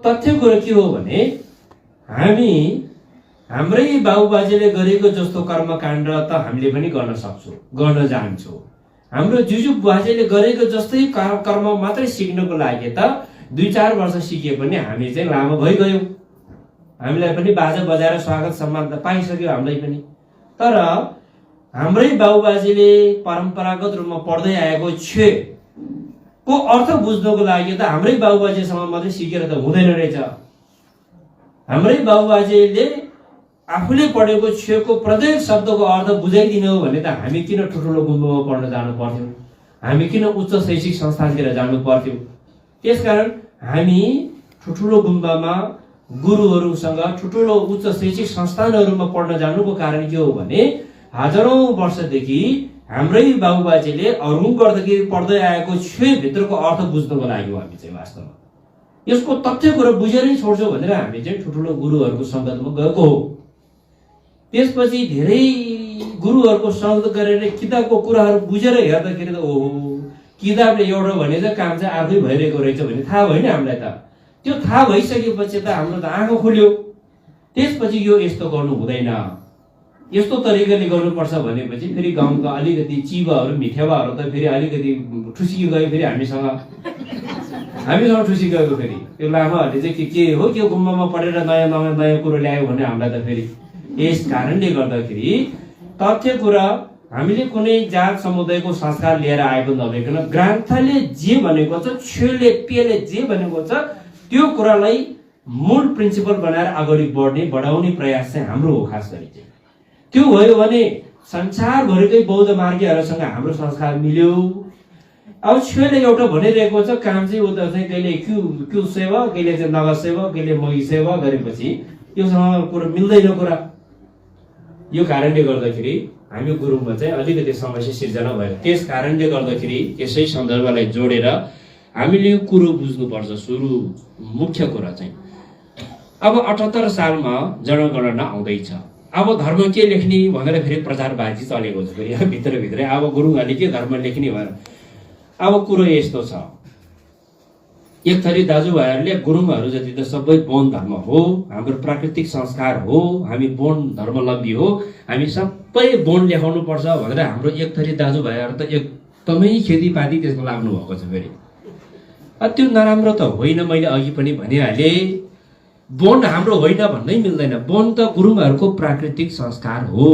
तथ्य कुरो के हो भने हामी हाम्रै बाबुबाजेले गरेको जस्तो कर्मकाण्ड त हामीले पनि गर्न जान्छौँ। हाम्रो जुजु बाजेले गरेको जस्तै कर्म मात्रै सिक्नको लागि त 2-4 वर्ष सिके पनि हामी चाहिँ लामो भइगयौँ। हामीलाई पनि बाजा बजाएर स्वागत सम्मान त पाइसक्यो हामीलाई पनि। तर हाम्रै बाबुबाजेले परम्परागत रूपमा पढ्दै आएको को अर्थ बुझ्नको लागि त हाम्रै बाबुबाजेसँग मात्रै सिकेर त हुँदैन रहेछ। हाम्रै बाबुबाजेले आफूले पढेको को प्रत्येक शब्दको अर्थ बुझाइदिनु हो भने त हामी किन ठुल्ठुलो गुम्बामा पढ्न जानु पर्थ्यो, हामी किन उच्च शैक्षिक संस्थानतिर जानु पर्थ्यो। त्यसकारण हामी ठुल्ठुलो गुम्बामा गुरुहरूसँग ठुल्ठुलो उच्च शैक्षिक संस्थानहरूमा पढ्न जानुको कारण के हो भने हजारौं वर्षदेखि हाम्रै बाबुबाजेले अरू गर्दाखेरि पढ्दै आएको भित्रको अर्थ बुझ्नको लागि हो। हामी चाहिँ वास्तवमा यसको तथ्य कुरा बुझेरै छोड्छौँ भनेर हामी चाहिँ ठुल्ठुलो गुरुहरूको सङ्गतमा गएको हो। त्यसपछि धेरै गुरुहरूको सङ्गत गरेर किताबको कुराहरू बुझेर हेर्दाखेरि त ओहो किताबले एउटा भने चाहिँ काम चाहिँ आफै भइरहेको रहेछ भन्ने थाहा भएन हामीलाई त। त्यो थाहा भइसकेपछि त हाम्रो त आँखा खुल्यो। त्यसपछि यो यस्तो गर्नु हुँदैन, यस्तो तरिकाले गर्नुपर्छ भनेपछि फेरि गाउँका अलिकति चिबाहरू मिथ्यावाहरू त फेरि अलिकति ठुसी गयो। फेरि हामीसँग ठुसी गएको फेरि त्यो लामाहरूले चाहिँ के हो के गुम्बामा पढेर नयाँ कुरो ल्यायो भने हामीलाई त फेरि यस कारणले गर्दाखेरि तथ्य कुरा हामीले कुनै जात समुदायको संस्कार लिएर आएको नभइकन ग्रन्थले जे भनेको छ छेले पेले जे भनेको छ त्यो कुरालाई मूल प्रिन्सिपल बनाएर अगाडि बढाउने प्रयास चाहिँ हाम्रो हो। खास गरी चाहिँ त्यो भयो भने संसारभरिकै बौद्ध मार्गीहरूसँग हाम्रो संस्कार मिल्यो। अब छेले एउटा भनिरहेको छ काम चाहिँ उता चाहिँ कहिले क्यु सेवा, कहिले चाहिँ नगर सेवा, कहिले मही सेवा गरेपछि योसँग कुरो मिल्दैन कुरा। यो कारणले गर्दाखेरि हामी गुरुङमा चाहिँ अलिकति समस्या सिर्जना भयो। त्यस कारणले गर्दाखेरि यसै सन्दर्भलाई जोडेर हामीले यो कुरो बुझ्नुपर्छ। सुरु मुख्य कुरा चाहिँ अब 78 सालमा जनगणना आउँदैछ। अब धर्म के लेख्ने भनेर फेरि प्रचारबाजी चलेको छ फेरि भित्रभित्रै। अब गुरुङहरूले के धर्म लेख्ने भनेर अब कुरो यस्तो छ, एक थरी दाजुभाइहरूले गुरुङहरू जति त सबै बौद्ध धर्म हो, हाम्रो प्राकृतिक संस्कार हो, हामी बौद्ध धर्मावलम्बी हो, हामी सबै बौद्ध लेखाउनु पर्छ भनेर हाम्रो एक थरी दाजुभाइहरू त एकदमै खेतीपाती त्यसमा लाग्नु भएको छ। फेरि त्यो नराम्रो त होइन, मैले अघि पनि भनिहालेँ बौद्ध हाम्रो होइन भन्नै मिल्दैन। बौद्ध त गुरुङहरूको प्राकृतिक संस्कार हो।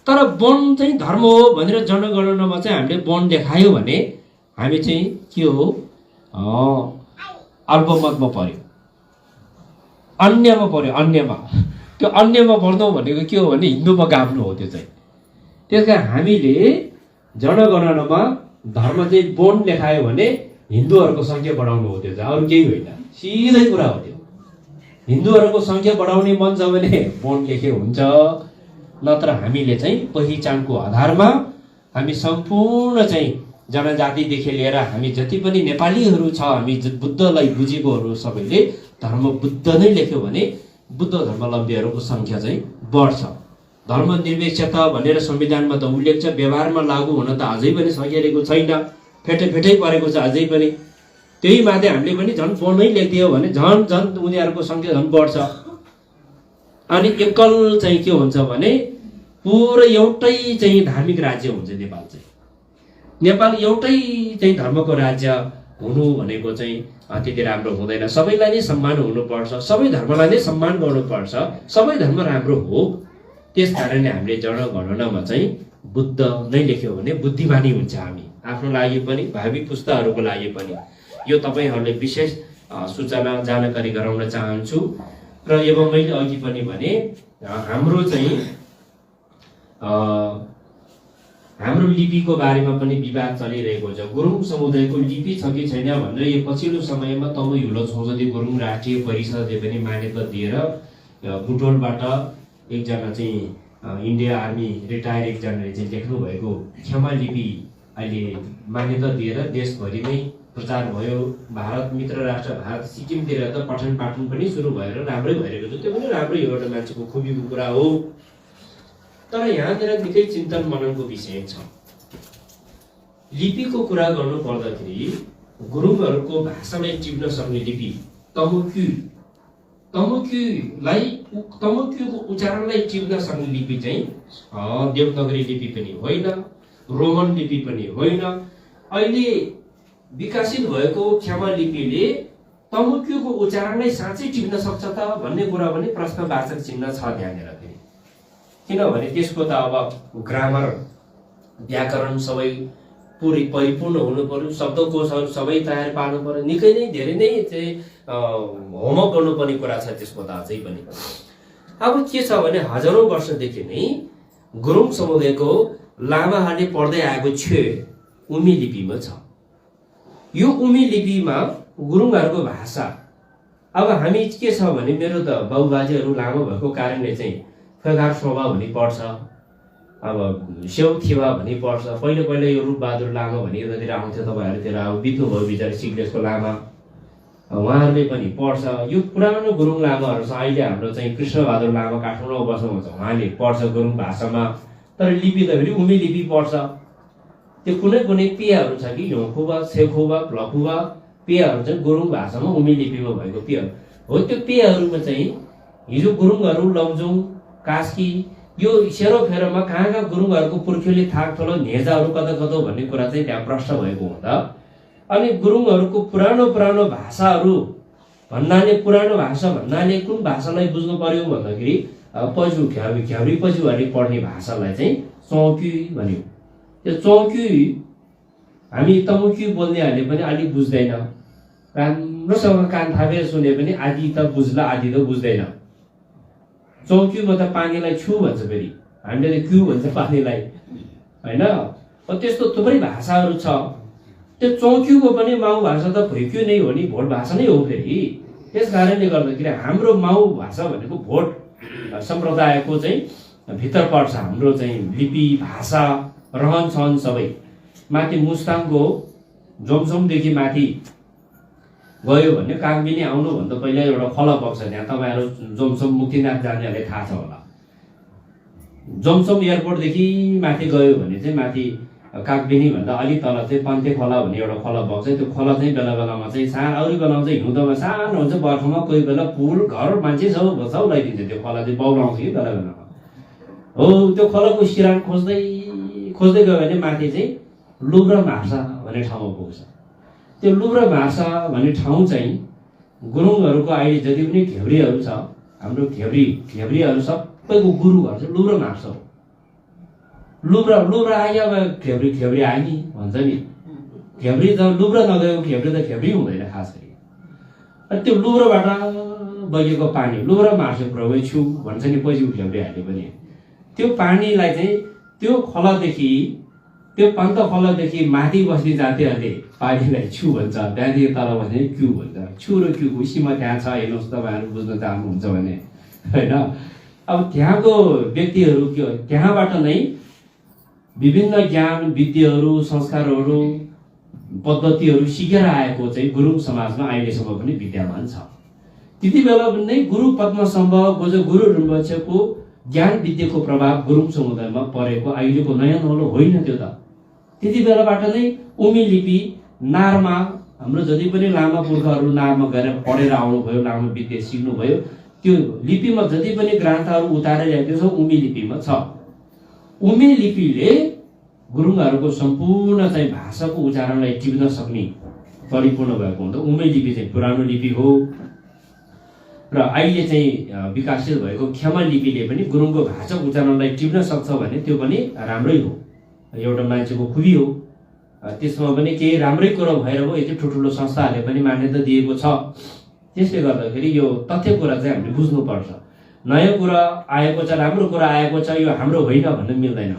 तर बौद्ध चाहिँ धर्म हो भनेर जनगणनामा चाहिँ हामीले बौद्ध देखायो भने हामी चाहिँ के हो अल्पमतमा पर्यो, अन्यमा पर्यो। अन्यमा त्यो अन्यमा पर्नु भनेको के हो भने हिन्दूमा गाप्नु हो त्यो चाहिँ। त्यस कारण हामीले जनगणनामा धर्म चाहिँ बौद्ध देखायो भने हिन्दूहरूको सङ्ख्या बढाउनु हो, त्यो चाहिँ अरू केही होइन, सिधै कुरा हो त्यो। हिन्दूहरूको सङ्ख्या बढाउने मन छ भने बौद्ध लेखे हुन्छ, नत्र हामीले चाहिँ पहिचानको आधारमा हामी सम्पूर्ण चाहिँ जनजातिदेखि लिएर हामी जति पनि नेपालीहरू छ, हामी बुद्धलाई बुझेकोहरू सबैले धर्म बुद्ध नै लेख्यो भने बुद्ध धर्मावलम्बीहरूको सङ्ख्या चाहिँ बढ्छ। धर्मनिरपेक्षता भनेर संविधानमा त उल्लेख छ, व्यवहारमा लागू हुन त अझै पनि सकिरहेको छैन, फेटै परेको छ अझै पनि। त्यही माथि हामीले पनि झन् बौद्धै लेखिदियो भने झन् उनीहरूको सङ्ख्या झन् बढ्छ। अनि एकल चाहिँ के हुन्छ भने पुरै एउटै चाहिँ धार्मिक राज्य हुन्छ नेपाल चाहिँ। नेपाल एउटै चाहिँ धर्मको राज्य हुनु भनेको चाहिँ त्यति राम्रो हुँदैन। सबैलाई नै सम्मान हुनुपर्छ, सबै धर्मलाई नै सम्मान गर्नुपर्छ, सबै धर्म राम्रो हो। त्यस कारणले हामीले जनगणनामा चाहिँ बुद्ध नै लेख्यो भने बुद्धिमानी हुन्छ हामी, आफ्नो लागि पनि भावी पुस्ताहरूको लागि पनि। यो तपाईँहरूले विशेष सूचना जानकारी गराउन चाहन्छु। र एवं मैले अघि पनि भने हाम्रो चाहिँ हाम्रो लिपिको बारेमा पनि विवाद चलिरहेको छ। गुरुङ समुदायको लिपि छ कि छैन भनेर यो पछिल्लो समयमा तमु युलो चौधरी गुरुङ राष्ट्रिय परिषदले पनि मान्यता दिएर बुटोलबाट एकजना चाहिँ इन्डिया आर्मी रिटायर एकजनाले चाहिँ लेख्नु भएको क्षमा लिपि अहिले मान्यता दिएर देशभरि नै प्रचार भयो। भारत मित्र राष्ट्र भारत सिक्किमतिर त पठन पाठन पनि सुरु भएर राम्रै भइरहेको छ, त्यो पनि राम्रै एउटा मान्छेको खुबीको कुरा हो। तर यहाँनिर निकै चिन्तन मननको विषय छ। लिपिको कुरा गर्नु पर्दाखेरि गुरुङहरूको भाषालाई टिप्न सक्ने लिपि तमुक्युको उच्चारणलाई टिप्न सक्ने लिपि चाहिँ देवनागरी लिपि पनि होइन, रोमन लिपि पनि होइन। अहिले विकसित भएको ख्यामा लिपिले तमुक्युको उच्चारणलाई साँच्चै टिप्न सक्छ त भन्ने कुरा पनि प्रश्नवाचक चिन्ह छ त्यहाँनिर फेरि। किनभने त्यसको त अब ग्रामर, व्याकरण सबै पुरै परिपूर्ण हुनु पर्यो, शब्दकोशहरू सबै तयार पार्नु पर्यो, निकै नै धेरै नै चाहिँ होमवर्क गर्नुपर्ने कुरा छ त्यसको त अझै पनि। अब के छ भने हजारौँ वर्षदेखि नै गुरुङ समुदायको लामाहरूले पढ्दै आएको छे उमी लिपिमा छ। यो उमी लिपिमा गुरुङहरूको भाषा, अब हामी के छ भने मेरो त बाबुबाजेहरू लामो भएको कारणले चाहिँ फेगार शोभा भनी पढ्छ, अब सेउ थिवा भनी पढ्छ। पहिले पहिले यो रूपबहादुर लामा भनी यतातिर आउँथ्यो, तपाईँहरूतिर अब बित्नुभयो बिचरा सिग्रेसको लामा, उहाँहरूले पनि पढ्छ। यो पुरानो गुरुङ लामाहरू छ। अहिले हाम्रो चाहिँ कृष्णबहादुर लामा काठमाडौँमा बस्नुहुन्छ, उहाँले पढ्छ गुरुङ भाषामा, तर लिपि त फेरि उमी लिपि पढ्छ। त्यो कुनै कुनै पेयहरू छ कि हिउँखुवा, छेखुवा, लखुवा पेयहरू चाहिँ गुरुङ भाषामा उमी लिपिमा भएको पेय हो। त्यो पेयहरूमा चाहिँ हिजो गुरुङहरू, लमजुङ, कास्की, यो सेरोफेरोमा कहाँ गुरुङहरूको पुर्ख्यौली थाक ठुलो नेजाहरू कता कता भन्ने कुरा चाहिँ त्यहाँ प्रश्न भएको हुँदा, अनि गुरुङहरूको पुरानो पुरानो भाषाहरू भन्नाले, पुरानो भाषा भन्नाले कुन भाषालाई बुझ्नु पर्यो भन्दाखेरि पजु घ्याउरी पजुहरूले पढ्ने भाषालाई चाहिँ चौकी भन्यो। त्यो चौकी हामी तमुकी बोल्नेहरूले पनि अलिक बुझ्दैन, राम्रोसँग कान थापेर सुने पनि आधी त बुझ्ला आधी त बुझ्दैन। चौकीमा त पानीलाई छु भन्छ, फेरि हामीले त क्यु भन्छ पानीलाई, होइन? त्यस्तो थुप्रै भाषाहरू छ। त्यो चौकीको पनि माउ भाषा त भुइक्यु नै हो नि, भोट भाषा नै हो फेरि। त्यस कारणले गर्दाखेरि हाम्रो माउ भाषा भनेको भोट सम्प्रदायको चाहिँ भित्र पर्छ। हाम्रो चाहिँ लिपि, भाषा, रहन सहन सबै। माथि मुस्ताङको जोमसोमदेखि माथि गयो भने कागबिनी आउनुभन्दा पहिला एउटा खोला बग्छ त्यहाँ, तपाईँहरू जोमसोम मुक्तिनाथ जानेहरूले थाहा छ होला। जोमसोम एयरपोर्टदेखि माथि गयो भने चाहिँ माथि कागबिनी भन्दा अलिक तल चाहिँ पन्ते खोला भन्ने एउटा खोला बग्छ। त्यो खोला चाहिँ बेला बेलामा चाहिँ अरू बेलामा चाहिँ हिउँदोमा सानो हुन्छ, बर्खामा कोही बेला पुल घर मान्छे सब लगाइदिन्छ। त्यो खोला चाहिँ बौलाउँछ कि बेला बेलामा। हो, त्यो खोलाको सिरान खोज्दै खोज्दै गयो भने माथि चाहिँ लुब्रा मार्सा भन्ने ठाउँमा पुग्छ। त्यो लुब्रा मार्सा भन्ने ठाउँ चाहिँ गुरुङहरूको अहिले जति पनि घेउरीहरू छ, हाम्रो घेउरीहरू सबैको गुरु घर चाहिँ लुब्रा मार्सा हो। लुब्रा आयो, अब घेउरी आयो नि भन्छ नि। घेउरी त लुब्रा नगएको घेउरी त घेउरी हुँदैन खास गरी। अनि त्यो लुब्राबाट बगेको पानी लुब्रा मार्सा प्रवेश छु भन्छ नि पछि घेउरीहरूले पनि। त्यो पानीलाई चाहिँ त्यो खोलादेखि, त्यो पन्त खोलादेखि माथि बस्ने जातिहरूले पानीलाई छु भन्छ, त्यहाँदेखि तल बस्ने क्यु भन्छ। छु र क्युको सीमा त्यहाँ छ, हेर्नुहोस् तपाईँहरू बुझ्न चाहनुहुन्छ भने, होइन? अब त्यहाँको व्यक्तिहरू के हो, त्यहाँबाट नै विभिन्न ज्ञान, विद्याहरू, संस्कारहरू, पद्धतिहरू सिकेर आएको चाहिँ गुरुङ समाजमा अहिलेसम्म पनि विद्यमान छ। त्यति बेला नै गुरु पद्मसम्भ गुरु ऋम्बछको ज्ञान विद्याको प्रभाव गुरुङ समुदायमा परेको अहिलेको नयाँ नौलो होइन। त्यो त त्यति बेलाबाट नै उमी लिपि नारमा, हाम्रो जति पनि लामा पुर्खाहरू नारमा गएर पढेर आउनुभयो, लामा विद्या सिक्नुभयो, त्यो लिपिमा जति पनि ग्रन्थहरू उतारेर ल्याएको छ उमी लिपिमा छ। उमी लिपिले गुरुङहरूको सम्पूर्ण चाहिँ भाषाको उच्चारणलाई टिप्न सक्ने परिपूर्ण भएको हुन्छ। उमी लिपि चाहिँ पुरानो लिपि हो र अहिले चाहिँ विकसित भएको ख्यामा लिपिले पनि गुरुङको भाषा उच्चारणलाई टिप्न सक्छ भने त्यो पनि राम्रै हो, एउटा मान्छेको खुबी हो। त्यसमा पनि केही राम्रै कुरा भएर हो, यति ठुल्ठुलो संस्थाहरूले पनि मान्यता दिएको छ। त्यसले गर्दाखेरि यो तथ्य कुरा चाहिँ हामीले बुझ्नुपर्छ। नयाँ कुरा आएको छ, राम्रो कुरा आएको छ, यो हाम्रो होइन भन्न मिल्दैन।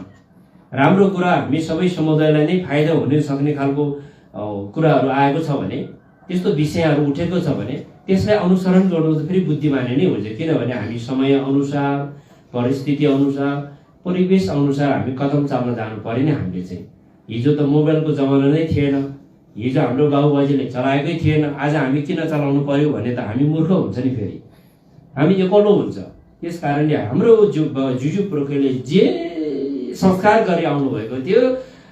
राम्रो कुरा हामी सबै समुदायलाई नै फाइदा हुन सक्ने खालको कुराहरू आएको छ भने, त्यस्तो विषयहरू उठेको छ भने त्यसलाई अनुसरण गर्नु त फेरि बुद्धिमानी नै हुन्छ। किनभने हामी समय अनुसार, परिस्थिति अनुसार, परिवेश अनुसार हामी कदम चाल्न जानु पर्यो नि। हामीले चाहिँ हिजो त मोबाइलको जमाना नै थिएन, हिजो हाम्रो बाबुबाजेले चलाएकै थिएन, आज हामी किन चलाउनु पर्यो भने त हामी मूर्ख हुन्छ नि, फेरि हामी एक्लो हुन्छ। त्यस कारणले हाम्रो जुजु पुर्खेले जे संस्कार गरी आउनुभएको थियो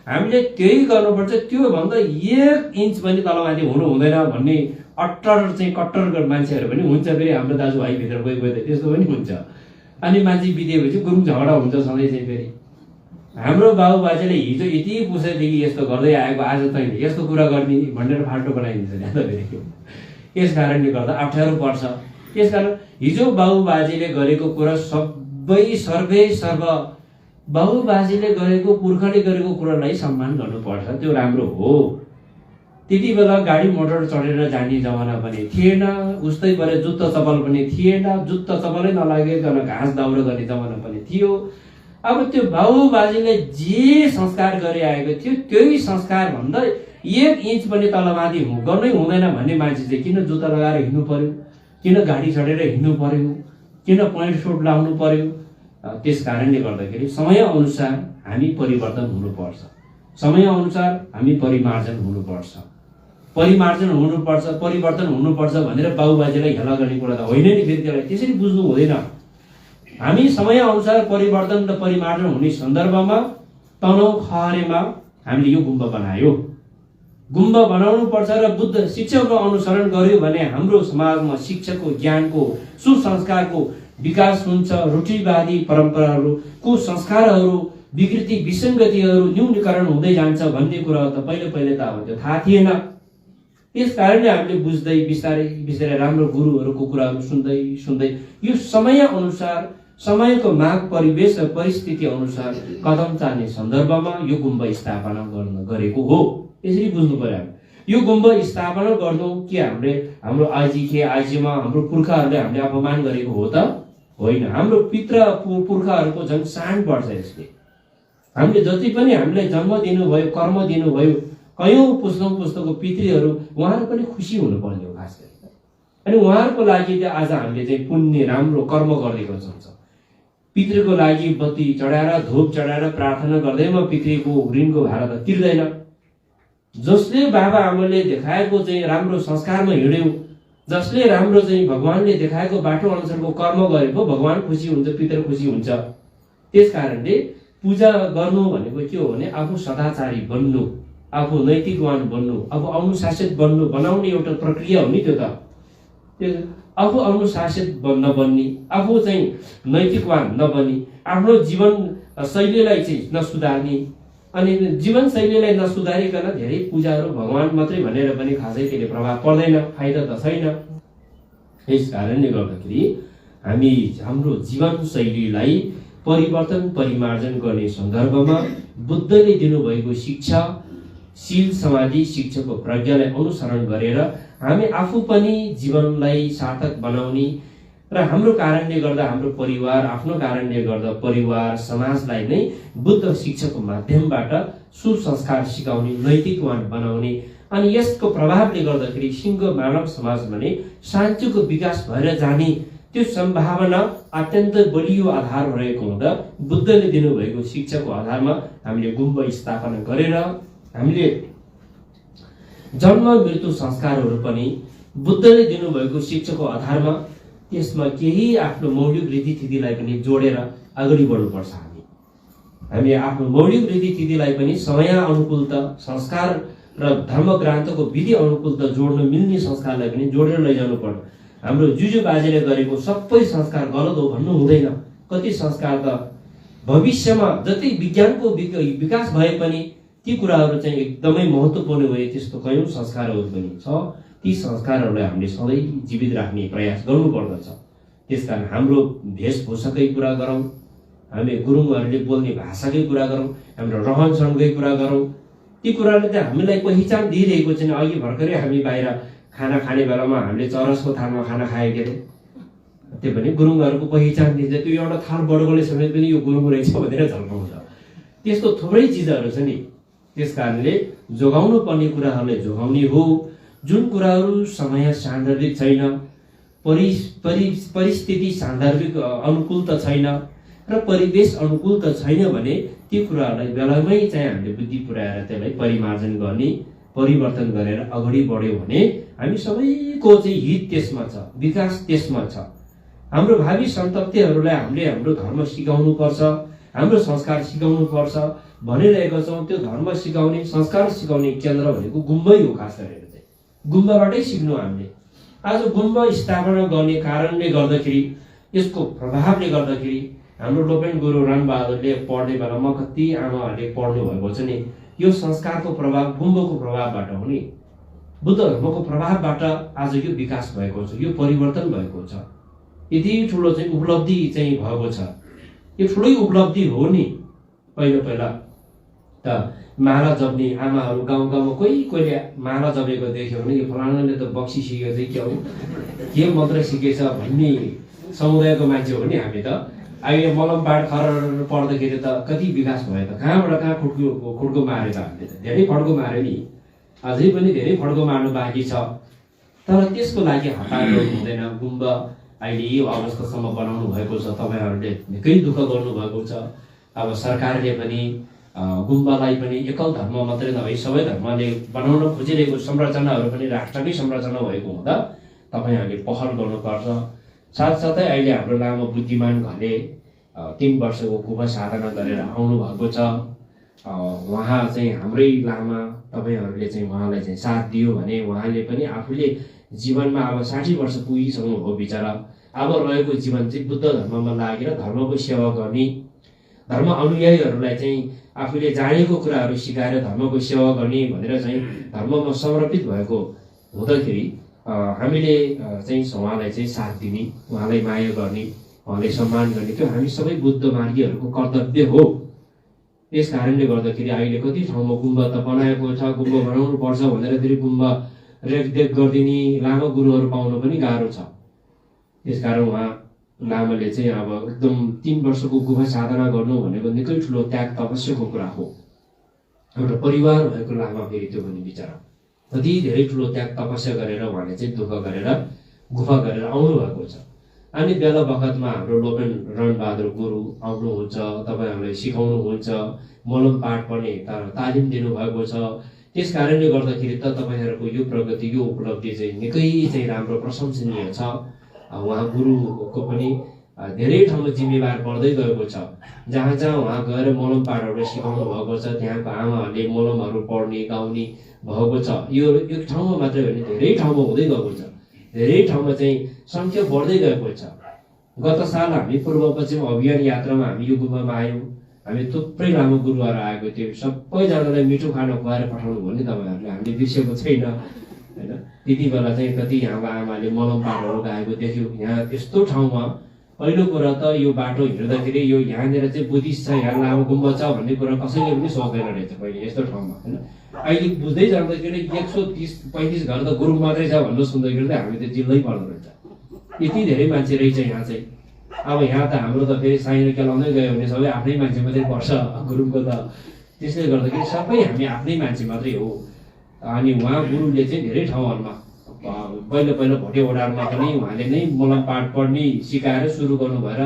हामीले त्यही गर्नुपर्छ। त्योभन्दा 1 इन्च पनि तलमाथि हुनु हुँदैन भन्ने अट्टर चाहिँ कट्टर मान्छेहरू पनि हुन्छ। फेरि हाम्रो दाजुभाइभित्र गइ गए त त्यस्तो पनि हुन्छ। अनि मान्छे बितेपछि गुरुङ झगडा हुन्छ सधैँ चाहिँ। फेरि हाम्रो बाबुबाजेले हिजो यति पुस्तादेखि यस्तो गर्दै आएको, आज तैँले यस्तो कुरा गर्ने भनेर फाल्टो बनाइदिन्छ नि त फेरि। यस कारणले गर्दा अप्ठ्यारो पर्छ। त्यसकारण हिजो बाबुबाजेले गरेको कुरा सबै सर्व बाबुबाजेले गरेको, पुर्खाले गरेको कुरालाई सम्मान गर्नुपर्छ, त्यो राम्रो हो। त्यति बेला गाडी मोटर चढेर जाने जमाना पनि थिएन, उस्तै परे जुत्ता चप्पल पनि थिएन, जुत्ता चप्पलै नलागिकन घाँस दाउरा गर्ने जमाना पनि थियो। अब त्यो बाबुबाजेले जे संस्कार गरि आएको थियो त्यही संस्कार भन्दा 1 इन्च पनि तलमाथि गर्नै हुँदैन भन्ने मान्छे चाहिँ किन जुत्ता लगाएर हिँड्नु पर्यो, किन गाडी चढेर हिँड्नु पर्यो, किन पैन्ट सुट लाउनु पर्यो? त्यस कारणले गर्दाखेरि समय अनुसार हामी परिवर्तन हुनुपर्छ, समय अनुसार हामी परिमार्जन हुनुपर्छ, परिवर्तन हुनुपर्छ भनेर बाबुबाजेलाई हेला गर्ने कुरा त होइन नि। फेरि त्यसलाई त्यसरी बुझ्नु हुँदैन। हामी समय अनुसार परिवर्तन र परिमार्जन हुने सन्दर्भमा तनहुँ खहरेमा हामीले यो गुम्बा बनायो। गुम्बा बनाउनु पर्छ र बुद्ध शिक्षाको अनुसरण गर्यो भने हाम्रो समाजमा शिक्षाको, ज्ञानको, सुसंस्कारको विकास हुन्छ। रूढिवादी परम्पराहरू, कुसंस्कारहरू, विकृति विसङ्गतिहरू न्यूनीकरण हुँदै जान्छ भन्ने कुरा त पहिले त अब त्यो थाहा थिएन। त्यस कारणले हामीले बुझ्दै बिस्तारै बिस्तारै राम्रो गुरुहरूको कुराहरू सुन्दै यो समय अनुसार, समयको माग, परिवेश र परिस्थिति अनुसार कदम चाल्ने सन्दर्भमा यो गुम्बा स्थापना गरेको हो। यसरी बुझ्नु पर्यो। यो गुम्बा स्थापना गर्नु के हाम्रो आजीमा हाम्रो पुर्खाहरूले हामीले अपमान गरेको हो त होइन। हाम्रो पुर्खाहरूको झन् शान बढ्छ यसले। हामीले जति पनि हामीलाई जन्म दिनुभयो, कर्म दिनुभयो, कयौं पुस्तको पितृहरू, उहाँहरू पनि खुसी हुनुपर्ने हो खास गरी। अनि उहाँहरूको लागि चाहिँ आज हामीले चाहिँ पुण्य राम्रो कर्म गरेको हुन्छ। पितृको लागि बत्ती चढाएर, धूप चढाएर प्रार्थना गर्दैमा पितृको ऋणको भार त तिर्दैन। जसले बाबा आमाले देखाएको चाहिँ राम्रो संस्कारमा हिँड्यो, जसले राम्रो चाहिँ भगवानले देखाएको बाटो अनुसारको कर्म गरेको, भगवान खुसी हुन्छ, पितृ खुसी हुन्छ। त्यस कारणले पूजा गर्नु भनेको के हो भने आफू सदाचारी बन्नु, आफू नैतिकवान बन्नु, आफू अनुशासित बन्नु, बनाउने एउटा प्रक्रिया हो नि त्यो त। त्यो आफू अनुशासित नबन्ने, आफू चाहिँ नैतिकवान नबन्ने, आफ्नो जीवन शैलीलाई चाहिँ नसुधार्ने, अनि जीवन शैलीलाई नसुधारिकन धेरै पूजाहरू भगवान मात्रै भनेर पनि खासै त्यसले प्रभाव पर्दैन, फाइदा त छैन। यस कारणले गर्दाखेरि हामी हाम्रो जीवन शैलीलाई परिवर्तन परिमार्जन गर्ने सन्दर्भमा बुद्धले दिनुभएको शिक्षा, शील समाधि शिक्षाको प्रज्ञालाई अनुसरण गरेर हामी आफू पनि जीवनलाई सार्थक बनाउने र हाम्रो कारणले गर्दा हाम्रो परिवार, आफ्नो कारणले गर्दा परिवार समाजलाई नै बुद्ध शिक्षाको माध्यमबाट सुसंस्कार सिकाउने, नैतिकवान बनाउने, अनि यसको प्रभावले गर्दाखेरि सिंह मानव समाज भने शान्तिको विकास भएर जाने त्यो सम्भावना अत्यन्त बलियो आधार रहेको हुँदा बुद्धले दिनुभएको शिक्षाको आधारमा हामीले गुम्बा स्थापना गरेर हामीले जन्म मृत्यु संस्कारहरू पनि बुद्धले दिनुभएको शिक्षाको आधारमा त्यसमा केही आफ्नो मौलिक रीतिथितिलाई पनि जोडेर अगाडि बढ्नुपर्छ। हामी आफ्नो मौलिक रीतिथितिलाई पनि समय अनुकूलता संस्कार र धर्मग्रान्तको विधि अनुकूलता जोड्न मिल्ने संस्कारलाई पनि जोडेर लैजानु पर्छ। हाम्रो जुजु बाजेले गरेको सबै संस्कार गलत हो भन्नु हुँदैन। कति संस्कार त भविष्यमा जति विज्ञानको विकास भए पनि ती कुराहरू चाहिँ एकदमै महत्त्वपूर्ण भए त्यस्तो कयौं संस्कारहरू पनि छ। ती संस्कारहरूलाई हामीले सधैँ जीवित राख्ने प्रयास गर्नुपर्दछ। त्यसकारण हाम्रो वेशभूषाकै कुरा गरौँ, हामी गुरुङहरूले बोल्ने भाषाकै कुरा गरौँ, हाम्रो रहन सहनकै कुरा गरौँ, ती कुराले त हामीलाई पहिचान दिइरहेको छैन। अघि भर्खरै हामी बाहिर खाना खाने बेलामा हामीले चरसको थालमा खाना खायो के अरे, त्यो पनि गुरुङहरूको पहिचान दिन्छ। त्यो एउटा थाल बडोले समेत पनि यो गुरुङ रहेछ भनेर झल्काउँछ। त्यस्तो थुप्रै चिजहरू छ नि। त्यस कारणले जोगाउनु पर्ने कुराहरूलाई जोगाउने हो। जुन कुराहरू समय सान्दर्भिक छैन, परिस्थिति सान्दर्भिक अनुकूल त छैन र परिवेश अनुकूल त छैन भने ती कुराहरूलाई बेलामै चाहिँ हामीले बुद्धि पुर्याएर त्यसलाई परिमार्जन गर्ने, परिवर्तन गरेर अगाडि बढ्यो भने हामी सबैको चाहिँ हित त्यसमा छ, विकास त्यसमा छ। हाम्रो भावी सन्ततिहरूलाई हामीले हाम्रो धर्म सिकाउनु पर्छ, हाम्रो संस्कार सिकाउनु पर्छ भनिरहेको छौँ। त्यो धर्म सिकाउने, संस्कार सिकाउने केन्द्र भनेको गुम्बै हो खास गरेर चाहिँ। गुम्बाबाटै सिक्नु हामीले। आज गुम्बा स्थापना गर्ने कारणले गर्दाखेरि यसको प्रभावले गर्दाखेरि हाम्रो लोपेन गुरु रणबहादुरले पढ्ने बेलामा कति आमाहरूले पढ्नु भएको छ नि, यो संस्कारको प्रभाव गुम्बाको प्रभावबाट हो नि, बुद्ध धर्मको प्रभावबाट आज यो विकास भएको छ, यो परिवर्तन भएको छ। यति ठुलो चाहिँ उपलब्धि चाहिँ भएको छ, यो ठुलै उपलब्धि हो नि। पहिला त माला जप्ने आमाहरू गाउँ गाउँमा कोहीले माला जपेको देख्यो भने यो फलानाले त बक्सी सिकेको चाहिँ क्या हो, के मन्त्र सिकेछ भन्ने समुदायको मान्छे हो नि हामी त। अहिले मलम पाठ खर पढ्दाखेरि त कति विकास भयो त, कहाँबाट कहाँ खुड्को मारेर हामीले त धेरै फड्को मार्यो नि, अझै पनि धेरै फड्को मार्नु बाँकी छ। तर त्यसको लागि हतार गर्नु हुँदैन। गुम्बा अहिले यो अवस्थासम्म बनाउनु भएको छ, तपाईँहरूले निकै दुःख गर्नुभएको छ। अब सरकारले पनि गुम्बालाई पनि एकल धर्म मात्रै नभई सबै धर्मले बनाउन खोजिरहेको संरचनाहरू पनि राष्ट्रकै संरचना भएको हुँदा तपाईँहरूले पहल गर्नुपर्छ। साथसाथै अहिले हाम्रो लामो बुद्धिमान घले 3 वर्षको गुफा साधना गरेर आउनु भएको छ। उहाँ चाहिँ हाम्रै लामा, तपाईँहरूले चाहिँ उहाँलाई चाहिँ साथ दियो भने उहाँले पनि आफूले जीवनमा अब 60 वर्ष पुगिसक्नु हो बिचरा। अब रहेको जीवन चाहिँ बुद्ध धर्ममा लागेर धर्मको सेवा गर्ने, धर्म अनुयायीहरूलाई चाहिँ आफूले जानेको कुराहरू सिकाएर धर्मको सेवा गर्ने भनेर चाहिँ धर्ममा समर्पित भएको हुँदाखेरि हामीले चाहिँ उहाँलाई चाहिँ साथ दिने, उहाँलाई माया गर्ने, उहाँलाई सम्मान गर्ने, त्यो हामी सबै बुद्ध मार्गीहरूको कर्तव्य हो। त्यस कारणले गर्दाखेरि अहिले कति ठाउँमा गुम्बा त बनाएको छ, गुम्बा बनाउनु पर्छ भनेर फेरि गुम्बा रेखदेख गरिदिने लामा गुरुहरू पाउनु पनि गाह्रो छ। त्यसकारण उहाँ लामाले चाहिँ अब एकदम 3 वर्षको गुफा साधना गर्नु भनेको निकै ठुलो त्याग तपस्याको कुरा हो। एउटा परिवार भएको लामा फेरि त्यो पनि बिचरा कति धेरै ठुलो त्याग तपस्या गरेर उहाँले चाहिँ दुःख गरेर गुफा गरेर आउनु भएको छ। अनि बेला बखतमा हाम्रो लोपेन रणबहादुर गुरु आउनुहुन्छ, तपाईँहरूलाई सिकाउनुहुन्छ, मलम पाठ पनि तालिम दिनुभएको छ। त्यस कारणले गर्दाखेरि त तपाईँहरूको यो प्रगति, यो उपलब्धि चाहिँ निकै चाहिँ राम्रो प्रशंसनीय छ। उहाँ गुरुको पनि धेरै ठाउँमा जिम्मेवार पर्दै गएको छ। जहाँ जहाँ उहाँ गएर मलम पाठहरू सिकाउनु भएको छ त्यहाँको आमाहरूले मलमहरू पढ्ने गाउने भएको छ। यो एक ठाउँमा मात्रै होइन, धेरै ठाउँमा हुँदै गएको छ, धेरै ठाउँमा चाहिँ सङ्ख्या बढ्दै गएको छ। गत साल हामी पूर्व पश्चिम अभियान यात्रामा हामी यो गुम्बामा आयौँ, हामी थुप्रै लामो गुरुहरू आएको थियो, सबैजनालाई मिठो खाना खुवाएर पठाउनु भयो नि तपाईँहरूले, हामीले बिर्सेको छैन होइन। त्यति बेला चाहिँ कति हाम्रो आमाले मलम पाठहरू गाएको देख्यो। यहाँ यस्तो ठाउँमा पहिलो कुरा त यो बाटो हिँड्दाखेरि यो यहाँनिर चाहिँ बुद्धिस्ट छ, यहाँ लामो गुम्बा छ भन्ने कुरा कसैले पनि सोच्दैन रहेछ पहिले यस्तो ठाउँमा होइन। अहिले बुझ्दै जाँदाखेरि 130-35 घर त गुरु मात्रै छ भन्नु सुन्दाखेरि त हामी त जिल्लै पर्दो रहेछ, यति धेरै मान्छे रहेछ यहाँ चाहिँ। अब यहाँ त हाम्रो त फेरि साइनो केलाउँदै गयो भने सबै आफ्नै मान्छे मात्रै पर्छ गुरुको त, त्यसले गर्दाखेरि सबै हामी आफ्नै मान्छे मात्रै हो। अनि उहाँ गुरुले चाहिँ धेरै ठाउँहरूमा पहिलो भोटे ओडारमा पनि उहाँले नै मलम पाठ पढ्ने सिकाएर सुरु गर्नु भएर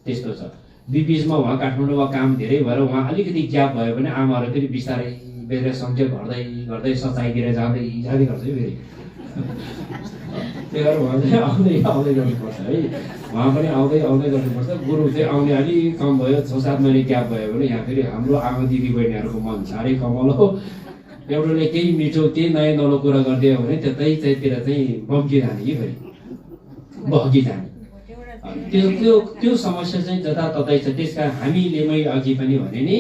त्यस्तो छ। बिचमा उहाँ काठमाडौँमा काम धेरै भएर उहाँ अलिकति ग्याप भयो भने आमाहरू फेरि बिस्तारै बेर सङ्ख्या घट्दै घट्दै सचाइतिर जाँदै गर्छ फेरि। त्यही भएर उहाँ चाहिँ आउँदै गर्नुपर्छ है, उहाँ पनि आउँदै गर्नुपर्छ। गुरु चाहिँ आउने अलिक कम भयो, 6-7 महिना ग्याप भयो भने यहाँ फेरि हाम्रो आमा दिदी बहिनीहरूको मन साह्रै कमल हो। एउटाले केही मिठो केही नयाँ नौलो कुरा गरिदियो भने त्यतैतिर चाहिँ बम्किजाने कि फेरि बहकिजाने, त्यो समस्या चाहिँ जताततै छ। त्यस कारण हामीले मै अघि पनि भने नि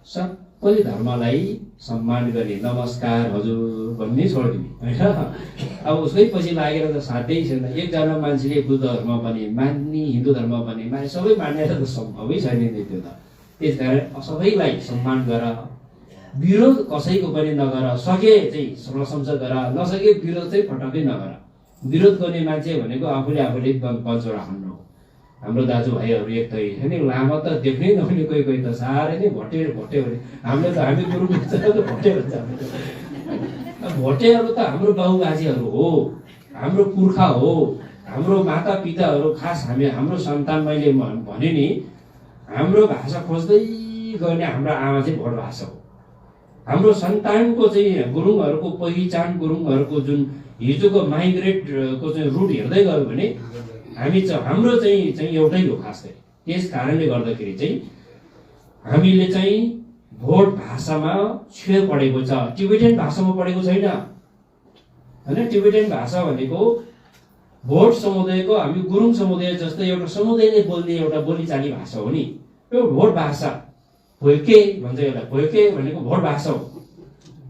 सबै धर्मलाई सम्मान गर्ने, नमस्कार हजुर भन्ने छोडिदिने होइन। अब उसकै पछि लागेर त साध्यै छैन। एकजना मान्छेले बुद्ध धर्म पनि मान्ने, हिन्दू धर्म पनि मान्ने, सबै मान्ने त सम्भवै छैन नि त्यो त। त्यस कारण सबैलाई सम्मान गर, विरोध कसैको पनि नगर, सके चाहिँ प्रशंसा गर, नसके विरोध चाहिँ पटक्कै नगर। विरोध गर्ने मान्छे भनेको आफूले बन्चोडा हान्नु। हाम्रो दाजुभाइहरू एक थै होइन, लामा त देख्नै नहुने कोही त साह्रै नै भोटे भने हामीले त हामी गुरु भोटे भन्छ। भोटेहरू त हाम्रो बाबुबाजेहरू हो, हाम्रो पुर्खा हो, हाम्रो माता पिताहरू, खास हाम्रो सन्तान। मैले भने नि हाम्रो भाषा खोज्दै गर्ने हाम्रो आमा चाहिँ भोट भाषा हो। हाम्रो सन्तानको चाहिँ गुरुङहरूको पहिचान, गुरुङहरूको जुन हिजोको माइग्रेटको चाहिँ रुट हेर्दै गयो भने हाम्रो चाहिँ एउटै हो खास गरी। त्यस कारणले गर्दाखेरि चाहिँ हामीले चाहिँ भोट भाषामा छुए पढेको छ, टिबेटियन भाषामा पढेको छैन। होइन। टिबेटन भाषा भनेको भोट समुदायको, हामी गुरुङ समुदाय जस्तो एउटा समुदायले बोल्ने एउटा बोलीचाली भाषा हो नि, यो भोट भाषा। भोइके भन्छ एउटा, भोइके भनेको भोट भाषा हो।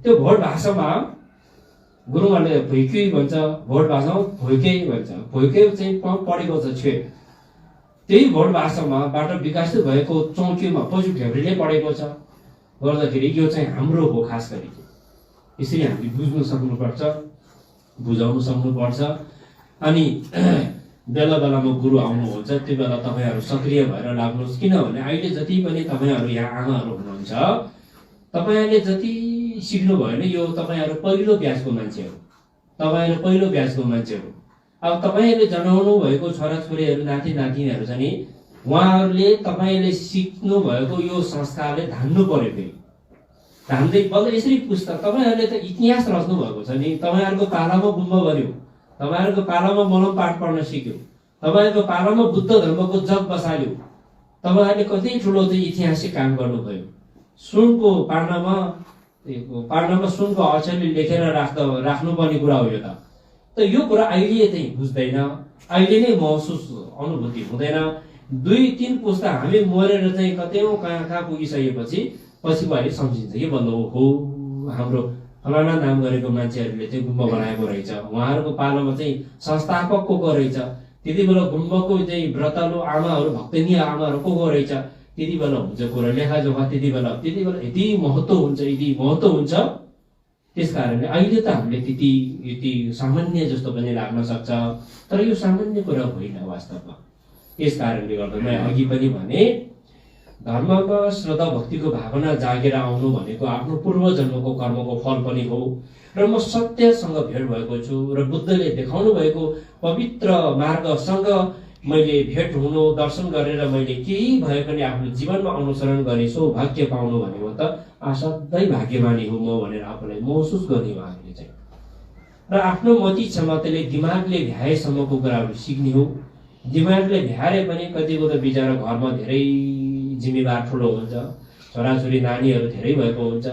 त्यो भोट भाषामा गुरुङहरूले भोइके भन्छ, भोट भाषामा भोइके भन्छ। भोइके चाहिँ पढेको छ छे, त्यही भोट भाषामा बाट विकसित भएको चौकीमा पशु घेब्रीले पढेको छ गर्दाखेरि यो चाहिँ हाम्रो हो खास गरी। यसरी हामीले बुझ्नु सक्नुपर्छ, बुझाउनु सक्नुपर्छ। अनि बेला बेलामा गुरु आउनुहुन्छ, त्यो बेला तपाईँहरू सक्रिय भएर लाग्नुहोस्। किनभने अहिले जति पनि तपाईँहरू यहाँ आमाहरू हुनुहुन्छ, तपाईँहरूले जति सिक्नुभयो भने यो तपाईँहरू पहिलो ब्याचको मान्छे हो, तपाईँहरू पहिलो ब्याचको मान्छे हो। अब तपाईँहरूले जन्माउनु भएको छोराछोरीहरू, नाति नातिनीहरू छ नि, उहाँहरूले तपाईँले सिक्नु भएको यो संस्कारले धान्नु पर्यो। फेरि धान्दै बल्ल यसरी पुस्ता तपाईँहरूले त इतिहास रच्नु भएको छ नि। तपाईँहरूको पालामा गुम्बा बन्यो, तपाईँहरूको पालामा मलम पाठ पढ्न सिक्यो, तपाईँहरूको पालामा बुद्ध धर्मको जग बसाल्यो, तपाईँहरूले कति ठुलो चाहिँ ऐतिहासिक काम गर्नुभयो। सुनको पार्नामा सुनको अक्षरले लेखेर राख्नुपर्ने कुरा हो यो त यो कुरा अहिले चाहिँ बुझ्दैन, अहिले नै महसुस अनुभूति हुँदैन। 2-3 पुस्ता हामी मरेर चाहिँ कतैौँ कहाँ पुगिसकेपछि पछिको अहिले सम्झिन्छ कि बल्ल हो हाम्रो फलाना नाम गरेको मान्छेहरूले चाहिँ गुम्बा बनाएको रहेछ, उहाँहरूको पालोमा चाहिँ संस्थापक को रहेछ, त्यति बेला गुम्बाको चाहिँ व्रतालु आमाहरू, भक्तनीय आमाहरू को रहेछ, त्यति बेला हुन्छ कुरा लेखाजोखा। त्यति बेला यति महत्त्व हुन्छ। त्यस कारणले अहिले त हामीले यति सामान्य जस्तो पनि लाग्न सक्छ, तर यो सामान्य कुरा होइन वास्तवमा। यस कारणले गर्दा मैले अघि पनि भने धर्ममा श्रद्धा भक्तिको भावना जागेर आउनु भनेको आफ्नो पूर्व जन्मको कर्मको फल पनि हो। र म सत्यसँग भेट भएको छु र बुद्धले देखाउनु भएको पवित्र मार्गसँग मैले भेट हुनु, दर्शन गरेर मैले केही भए पनि आफ्नो जीवनमा अनुसरण गर्ने सौभाग्य पाउनु भनेको त असाध्यै भाग्यमानी हो म भनेर आफूलाई महसुस गर्ने हो हामीले चाहिँ। र आफ्नो मति क्षमताले दिमागले भ्याएसम्मको कुराहरू सिक्ने हो। दिमागले भ्याए पनि कतिको त बिचरा घरमा धेरै जिम्मेवार ठुलो हुन्छ, छोराछोरी नानीहरू धेरै भएको हुन्छ,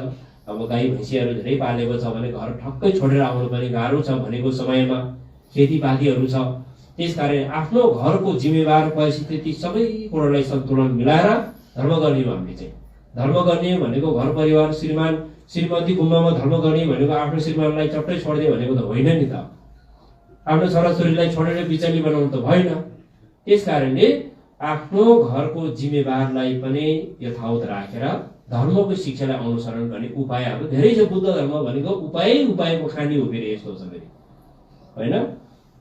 अब गाई भैँसीहरू धेरै पालेको छ भने घर ठक्कै छोडेर आउनु पनि गाह्रो छ भनेको समयमा, खेतीपातीहरू छ। त्यसकारण आफ्नो घरको जिम्मेवार परिस्थिति सबै कुरालाई सन्तुलन मिलाएर धर्म गर्ने हो हामीले चाहिँ। धर्म गर्ने भनेको घर परिवार, श्रीमान श्रीमती गुम्बामा धर्म गर्ने भनेको आफ्नो श्रीमानलाई चट्टै छोडिदियो भनेको त होइन नि त। आफ्नो छोराछोरीलाई छोडेर बिचली बनाउनु त भएन। त्यस कारणले आफ्नो घरको जिम्मेवारलाई पनि यथावत राखेर धर्मको शिक्षालाई अनुसरण गर्ने उपायहरू धेरै छ। बुद्ध धर्म भनेको उपायको खानी हो फेरि, यस्तो छ फेरि होइन।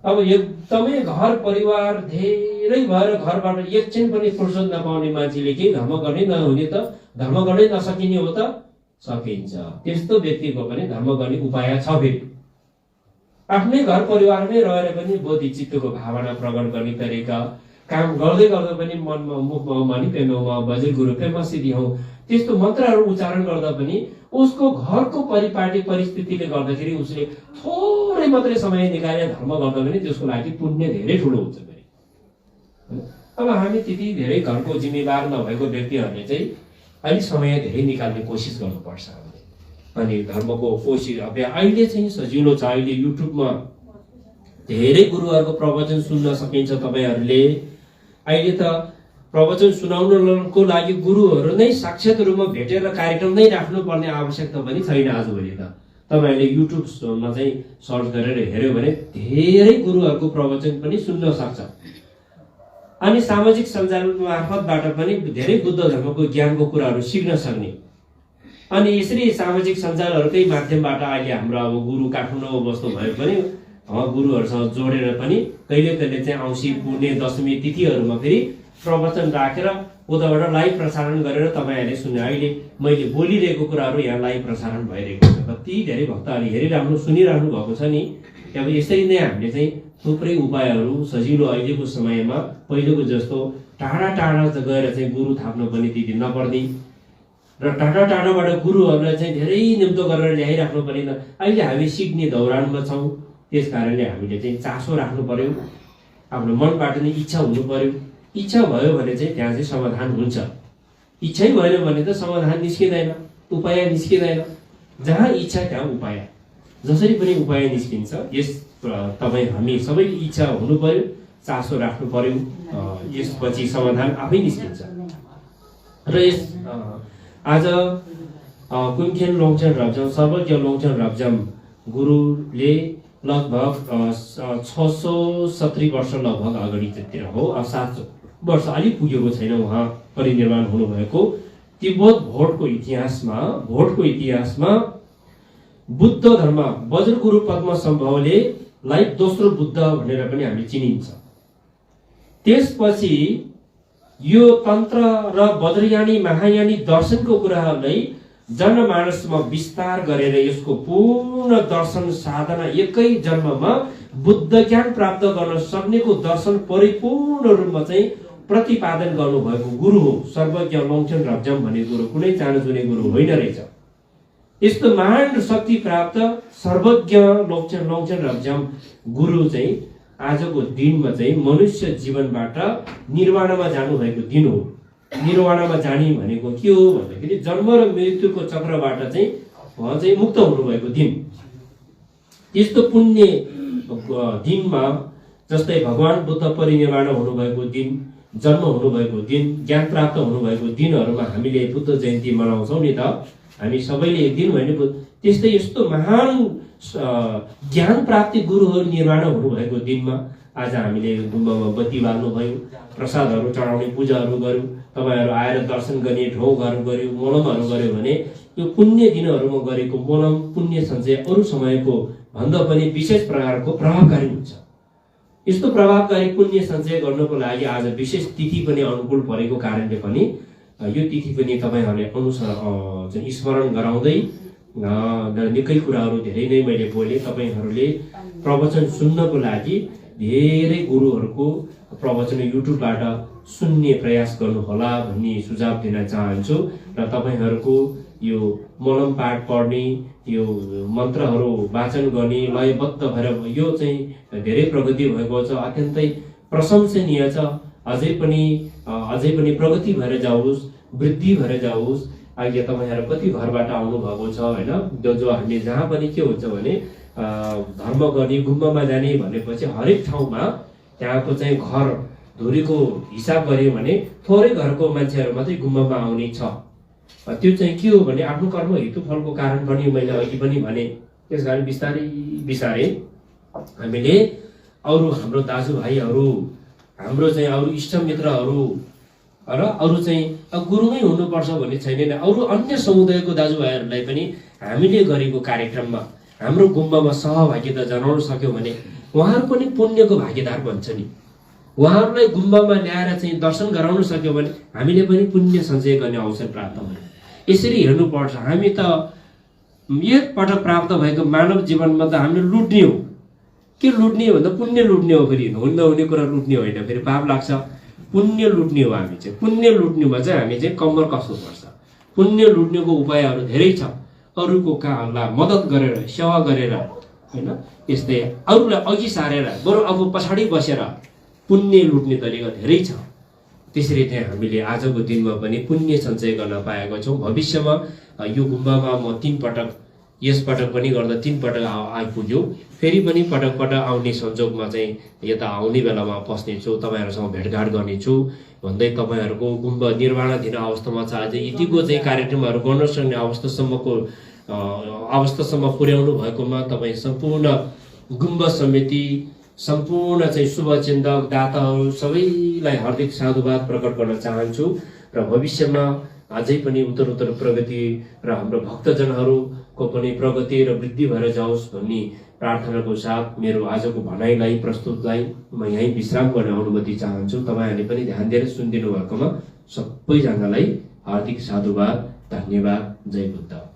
अब एकदमै घर परिवार धेरै भएर घरबाट एकछिन पनि फुर्सद नपाउने मान्छेले के धर्म गर्ने नहुने त, धर्म गर्नै नसकिने हो त? सकिन्छ। त्यस्तो व्यक्तिको पनि धर्म गर्ने उपाय छ फेरि। आफ्नै घर परिवारमै रहेर पनि बोधि चित्तको भावना प्रकट गर्ने तरिका, काम गर्दै गर्दा पनि मनमा मुखमा मनी पेममा बजिर गुरु पेममा सिद्धि हो, त्यस्तो मन्त्रहरू उच्चारण गर्दा पनि उसको घरको परिपाटी परिस्थितिले गर्दाखेरि उसले थोरै मात्रै समय निकालेर धर्म गर्दा पनि त्यसको लागि पुण्य धेरै ठुलो हुन्छ फेरि। अब हामी त्यति धेरै घरको जिम्मेवार नभएको व्यक्तिहरूले चाहिँ अलिक समय धेरै निकाल्ने कोसिस गर्नुपर्छ। अनि धर्मको कोसिस अब अहिले चाहिँ सजिलो छ। अहिले युट्युबमा धेरै गुरुहरूको प्रवचन सुन्न सकिन्छ तपाईँहरूले। अहिले त प्रवचन सुनाउनको लागि गुरुहरू नै साक्षात रूपमा भेटेर कार्यक्रम नै राख्नुपर्ने आवश्यकता पनि छैन आजभोलि त। तपाईँहरूले युट्युबमा चाहिँ सर्च गरेर हेऱ्यो भने धेरै गुरुहरूको प्रवचन पनि सुन्न सक्छ। अनि सामाजिक सञ्जाल मार्फतबाट पनि धेरै बुद्ध धर्मको ज्ञानको कुराहरू सिक्न सक्ने। अनि यसरी सामाजिक सञ्जालहरूकै माध्यमबाट अहिले हाम्रो अब गुरु काठमाडौँ बस्नु भयो पनि गुरुहरूसँग जोडेर पनि कहिले कहिले चाहिँ औँसी पुर्णे दशमी तिथिहरूमा फेरि प्रवचन राखेर उताबाट लाइभ प्रसारण गरेर तपाईँहरूले सुन्ने। अहिले मैले बोलिरहेको कुराहरू यहाँ लाइभ प्रसारण भइरहेको छ। कति धेरै भक्तहरूले हेरिराख्नु सुनिराख्नु भएको छ नि। अब यसरी नै हामीले चाहिँ थुप्रै उपायहरू सजिलो अहिलेको समयमा पहिलेको जस्तो टाढा टाढा गएर चाहिँ गुरु थाप्न पनि त्यति नपर्ने र टाढा टाढाबाट गुरुहरूलाई चाहिँ धेरै निम्तो गरेर ल्याइराख्नु परेन। अहिले हामी सिक्ने दौरानमा छौँ। त्यस कारणले हामीले चाहिँ चासो राख्नु पर्यो, आफ्नो मनबाट नै इच्छा हुनु पर्यो। इच्छा भयो भने चाहिँ त्यहाँ चाहिँ समाधान हुन्छ। इच्छै भएन भने त समाधान निस्किँदैन, उपाय निस्किँदैन। जहाँ इच्छा त्यहाँ उपाय। जसरी पनि उपाय निस्किन्छ। यस तपाईँ हामी सबैको इच्छा हुनु पर्यो, चासो राख्नु पर्यो, यसपछि समाधान आफै निस्किन्छ। र यस आज कुमखेल लोङचन रब्जाम सर्वज्ञ लोङचन रब्जाम गुरुले लगभग 670 वर्ष लगभग अगाडितिर हो, 7 वर्ष अलि पुगेको छैन उहाँ परिनिर्वाण हुनुभएको। तिब्बत भोटको इतिहासमा बुद्ध धर्म वज्रगुरु पद्मसम्भवले लाई दोस्रो बुद्ध भनेर पनि हामी चिनिन्छ। त्यसपछि यो तन्त्र र वज्रयानी महायानी दर्शनको कुराहरूलाई जनमानसमा विस्तार गरेर यसको पूर्ण दर्शन साधना एकै जन्ममा बुद्ध ज्ञान प्राप्त गर्न सक्नेको दर्शन परिपूर्ण रूपमा चाहिँ प्रतिपादन गर्नुभएको गुरु हो सर्वज्ञ लोङचन रब्जाम भन्ने गुरु। कुनै चानचुने गुरु होइन रहेछ। यस्तो महान शक्ति प्राप्त सर्वज्ञ लोङचन रब्जाम गुरु चाहिँ आजको दिनमा चाहिँ मनुष्य जीवनबाट निर्वाणमा जानुभएको दिन हो। निर्वाणमा जाने भनेको के हो भन्दाखेरि जन्म र मृत्युको चक्रबाट चाहिँ उहाँ चाहिँ मुक्त हुनुभएको दिन। यस्तो पुण्य दिनमा जस्तै भगवान बुद्ध परिनिर्वाण हुनुभएको दिन, जन्म हुनुभएको दिन, ज्ञान प्राप्त हुनुभएको दिनहरूमा हामीले बुद्ध जयन्ती मनाउँछौँ नि त। हामी सबैले एक दिन होइन, त्यस्तै यस्तो महान ज्ञान प्राप्ति गुरुहरू निर्वाण हुनुभएको दिनमा आज हामीले गुम्बामा बत्ती बाल्नुभयो, प्रसादहरू चढाउने पूजाहरू गर्यौँ, तपाईँहरू आएर दर्शन गर्ने ढोगहरू गर्यो, मोलमहरू गर्यो भने यो पुण्य दिनहरूमा गरेको मोलम पुण्य सञ्चय अरू समयको भन्दा पनि विशेष प्रकारको प्रभावकारी हुन्छ। यस्तो प्रभावकारी पुण्य सञ्चय गर्नको लागि आज विशेष तिथि पनि अनुकूल परेको कारणले पनि यो तिथि पनि तपाईँहरूले स्मरण गराउँदै निकै कुराहरू धेरै नै मैले बोलेँ। तपाईँहरूले प्रवचन सुन्नको लागि धेरै गुरुहरूको प्रवचन युट्युबबाट सुन्ने प्रयास गर्नुहोला भन्ने सुझाव दिन चाहन्छु। र तपाईँहरूको यो मलम पाठ पढ्ने, यो मन्त्रहरू वाचन गर्ने, लयबद्ध भएर यो चाहिँ धेरै प्रगति भएको छ, अत्यन्तै प्रशंसनीय छ। अझै पनि प्रगति भएर जाओस्, वृद्धि भएर जाओस्। अहिले तपाईँहरू कति घरबाट आउनुभएको छ होइन, जो हामीले जहाँ पनि के हुन्छ भने धर्म गर्ने गुम्बामा जाने भनेपछि हरेक ठाउँमा त्यहाँको चाहिँ घर धुरीको हिसाब गऱ्यो भने थोरै घरको मान्छेहरू मात्रै गुम्बामा आउने छ। त्यो चाहिँ के हो भने आफ्नो कर्म हेतु फलको कारण पनि मैले अघि पनि भने। त्यस कारण बिस्तारै हामीले अरू हाम्रो दाजुभाइहरू, हाम्रो चाहिँ अरू इष्टमित्रहरू र अरू चाहिँ गुरुमै हुनुपर्छ भन्ने छैन, अरू अन्य समुदायको दाजुभाइहरूलाई पनि हामीले गरेको कार्यक्रममा हाम्रो गुम्बामा सहभागिता जनाउन सक्यौँ भने उहाँहरू पनि पुण्यको भागीदार बन्छ नि। उहाँहरूलाई गुम्बामा ल्याएर चाहिँ दर्शन गराउन सक्यौँ भने हामीले पनि पुण्य सञ्चय गर्ने अवसर प्राप्त भयो। यसरी हेर्नुपर्छ। हामी त एक पटक प्राप्त भएको मानव जीवनमा त हामीले लुट्ने हो। के लुट्ने भन्दा पुण्य लुट्ने हो। फेरि नहुने कुरा लुट्ने होइन, फेरि पाप लाग्छ। पुण्य लुट्ने हो। हामी चाहिँ पुण्य लुट्नुमा चाहिँ हामी चाहिँ कम्मर कस्नुपर्छ। पुण्य लुट्नेको उपायहरू धेरै छ। अरूको कामलाई मद्दत गरेर, सेवा गरेर होइन, यस्तै अरूलाई अघि सारेर बरु अब पछाडि बसेर पुण्य लुट्ने तरिका धेरै छ। त्यसरी चाहिँ हामीले आजको दिनमा पनि पुण्य सञ्चय गर्न पाएका छौँ। भविष्यमा यो गुम्बामा म 3 पटक, यसपटक पनि गर्दा 3 पटक आइपुग्यो। फेरि पनि पटक आउने संजोगमा चाहिँ यता आउने बेलामा पस्नेछु, तपाईँहरूसँग भेटघाट गर्नेछु भन्दै तपाईँहरूको गुम्बा निर्वाणाधीन अवस्थामा छ। आज यतिको चाहिँ कार्यक्रमहरू गर्न सक्ने अवस्थासम्म पुर्याउनु भएकोमा तपाईँ सम्पूर्ण गुम्बा समिति, सम्पूर्ण चाहिँ शुभचिन्तक दाताहरू सबैलाई हार्दिक साधुवाद प्रकट गर्न चाहन्छु। र भविष्यमा अझै पनि उत्तर प्रगति र हाम्रो भक्तजनहरूको पनि प्रगति र वृद्धि भएर जाओस् भन्ने प्रार्थनाको साथ मेरो आजको भनाइलाई, प्रस्तुतलाई म यहीँ विश्राम गर्ने अनुमति चाहन्छु। तपाईँहरूले पनि ध्यान दिएर सुनिदिनु भएकोमा सबैजनालाई हार्दिक साधुवाद, धन्यवाद। जय बुद्ध।